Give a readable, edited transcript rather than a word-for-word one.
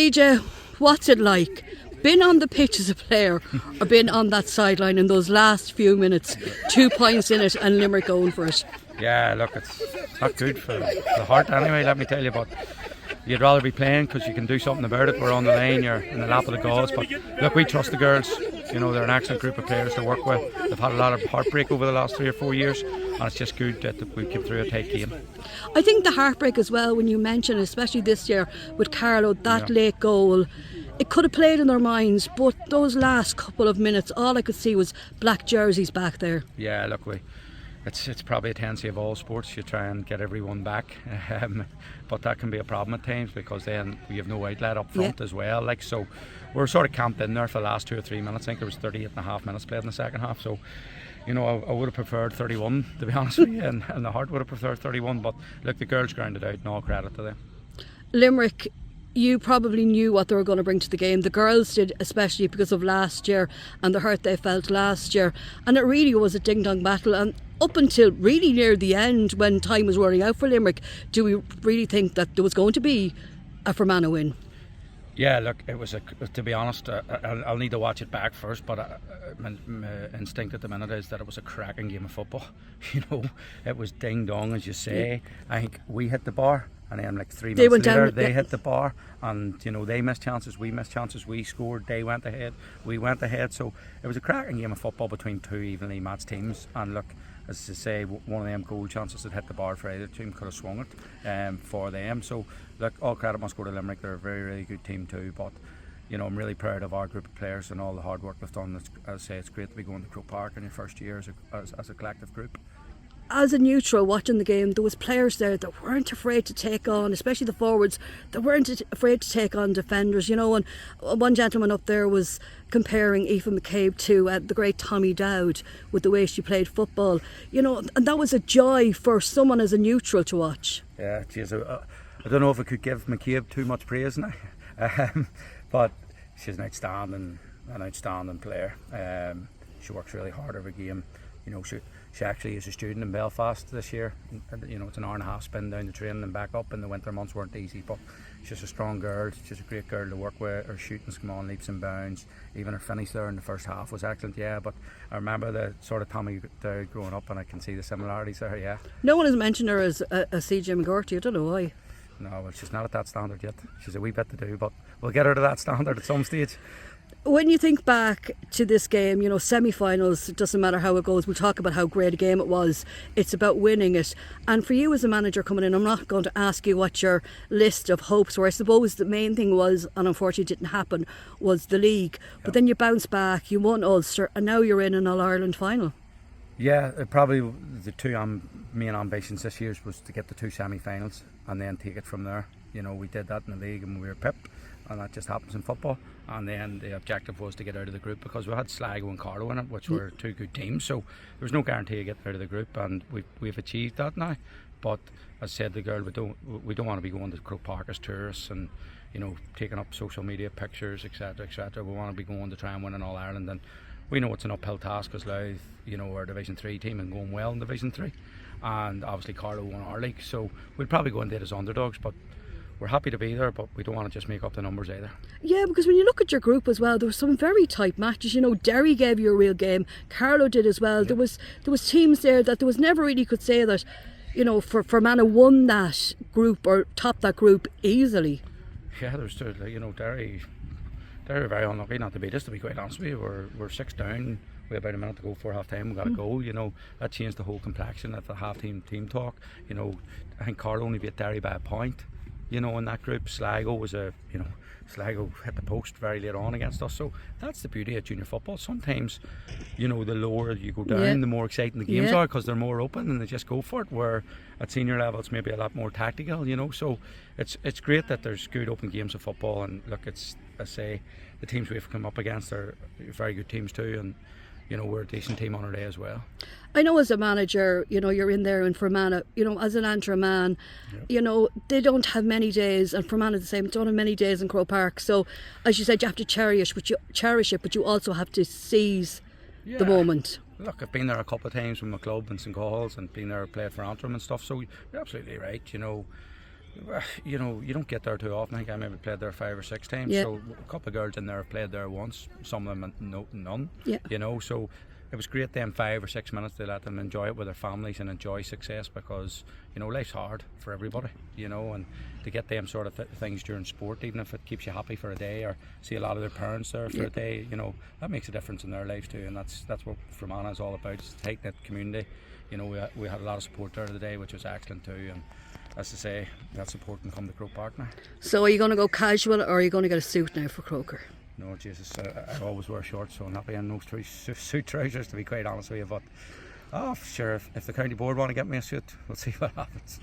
CJ, what's it like? Been on the pitch as a player or been on that sideline in those last few minutes, 2 points in it and Limerick going for it? Yeah, look, it's not good for the heart anyway, let me tell you, but you'd rather be playing because you can do something about it. We're on the line, you're in the lap of the gods, but look, we trust the girls. You know, they're an excellent group of players to work with. They've had a lot of heartbreak over the last 3 or 4 years, and it's just good that we came through a tight game. I think the heartbreak as well, when you mention, especially this year with Carlo, that late goal, it could have played in their minds, but those last couple of minutes, all I could see was black jerseys back there. Yeah, look, it's probably a tendency of all sports. You try and get everyone back, but that can be a problem at times because then we have no outlet up front as well. Like, so we're sort of camped in there for the last 2 or 3 minutes. I think there was 38.5 minutes played in the second half. So, you know, I would have preferred 31, to be honest with you, and the heart would have preferred 31. But look, the girls grounded out, and all credit to them. Limerick, you probably knew what they were going to bring to the game. The girls did, especially because of last year and the hurt they felt last year. And it really was a ding-dong battle. And up until really near the end, when time was running out for Limerick, do we really think that there was going to be a Fermanagh win? Yeah, look, it was to be honest, I'll need to watch it back first, but my instinct at the minute is that it was a cracking game of football. You know, it was ding-dong, as you say. I think we hit the bar. And then like 3 minutes later, they hit the bar, and you know, they missed chances, we missed chances, we scored, they went ahead, we went ahead. So it was a cracking game of football between two evenly matched teams. And look, as I say, one of them goal chances that hit the bar for either team could have swung it for them. So look, all credit must go to Limerick. They're a very, really good team too. But you know, I'm really proud of our group of players and all the hard work they've done. As I say, it's great to be going to Croke Park in your first year as a collective group. As a neutral watching the game, there was players there that weren't afraid to take on, especially the forwards, that weren't afraid to take on defenders, you know. And one gentleman up there was comparing Aoife McCabe to the great Tommy Dowd with the way she played football, you know, and that was a joy for someone as a neutral to watch. Yeah, geez, I don't know if I could give McCabe too much praise now, but she's an outstanding player. She works really hard every game. You know, she actually is a student in Belfast this year. You know, it's an hour and a half spin down the train and back up, and the winter months weren't easy, but she's a strong girl. She's a great girl to work with. Her shooting's come on leaps and bounds. Even her finish there in the first half was excellent, yeah. But I remember the sort of Tommy Dowd growing up, and I can see the similarities there, yeah. No one has mentioned her as a CJ McGourty. I don't know why. No, well, she's not at that standard yet. She's a wee bit to do, but we'll get her to that standard at some stage. When you think back to this game, you know, semi-finals, it doesn't matter how it goes, we'll talk about how great a game it was. It's about winning it. And for you as a manager coming in, I'm not going to ask you what your list of hopes were. I suppose the main thing was, and unfortunately didn't happen, was the league. But then you bounced back, you won Ulster, and now you're in an All-Ireland final. Yeah, probably the two main ambitions this year was to get the 2 semi-finals and then take it from there. You know, we did that in the league and we were pipped, and that just happens in football. And then the objective was to get out of the group because we had Sligo and Carlow in it, which were 2 good teams. So there was no guarantee of getting out of the group, and we've achieved that now. But as I said, the girl, we don't want to be going to Croke Park as tourists and, you know, taking up social media pictures, etc., etc. We want to be going to try and win in All Ireland, and we know it's an uphill task because Louth, you know, are a Division 3 team and going well in Division 3, and obviously Carlow won our league, so we'd probably go in there as underdogs, but we're happy to be there, but we don't want to just make up the numbers either. Yeah, because when you look at your group as well, there were some very tight matches. You know, Derry gave you a real game, Carlow did as well. Yeah. There was teams there that there was never really could say that, you know, Fermanagh won that group or topped that group easily. Yeah, there's, you know, Derry were very unlucky not to beat us, to be quite honest with you. We're 6 down. We had about a minute to go before half time. We got a goal. You know, that changed the whole complexion of the half team talk. You know, I think Carlow only beat Derry by a point. You know, in that group, Sligo hit the post very late on against us. So that's the beauty of junior football. Sometimes, you know, the lower you go down, the more exciting the games are because they're more open and they just go for it. Where at senior level, it's maybe a lot more tactical. You know, so it's great that there's good open games of football. And look, it's, I say, the teams we've come up against are very good teams too, and you know, we're a decent team on our day as well. I know as a manager, you know, you're in there in Fermanagh, you know, as an Antrim man, you know, they don't have many days, and Fermanagh the same, don't have many days in Croke Park. So, as you said, you have to cherish it, but you also have to seize the moment. Look, I've been there a couple of times with my club in St. Gall's and been there played for Antrim and stuff, so you're absolutely right, you know. You know, you don't get there too often. I think I maybe played there 5 or 6 times. Yeah. So a couple of girls in there have played there once. Some of them none. Yeah. You know, so it was great them 5 or 6 minutes to let them enjoy it with their families and enjoy success, because you know life's hard for everybody. You know, and to get them sort of things during sport, even if it keeps you happy for a day, or see a lot of their parents there for a day, you know, that makes a difference in their lives too. And that's what Fermanagh is all about. It's a tight knit community. You know, we had a lot of support there today, which was excellent too. And as I say, that support can come to Croke Park now. So are you going to go casual, or are you going to get a suit now for Croker? No, Jesus, I always wear shorts, so I'm not wearing those suit trousers, to be quite honest with you. But sure, if the county board want to get me a suit, we'll see what happens.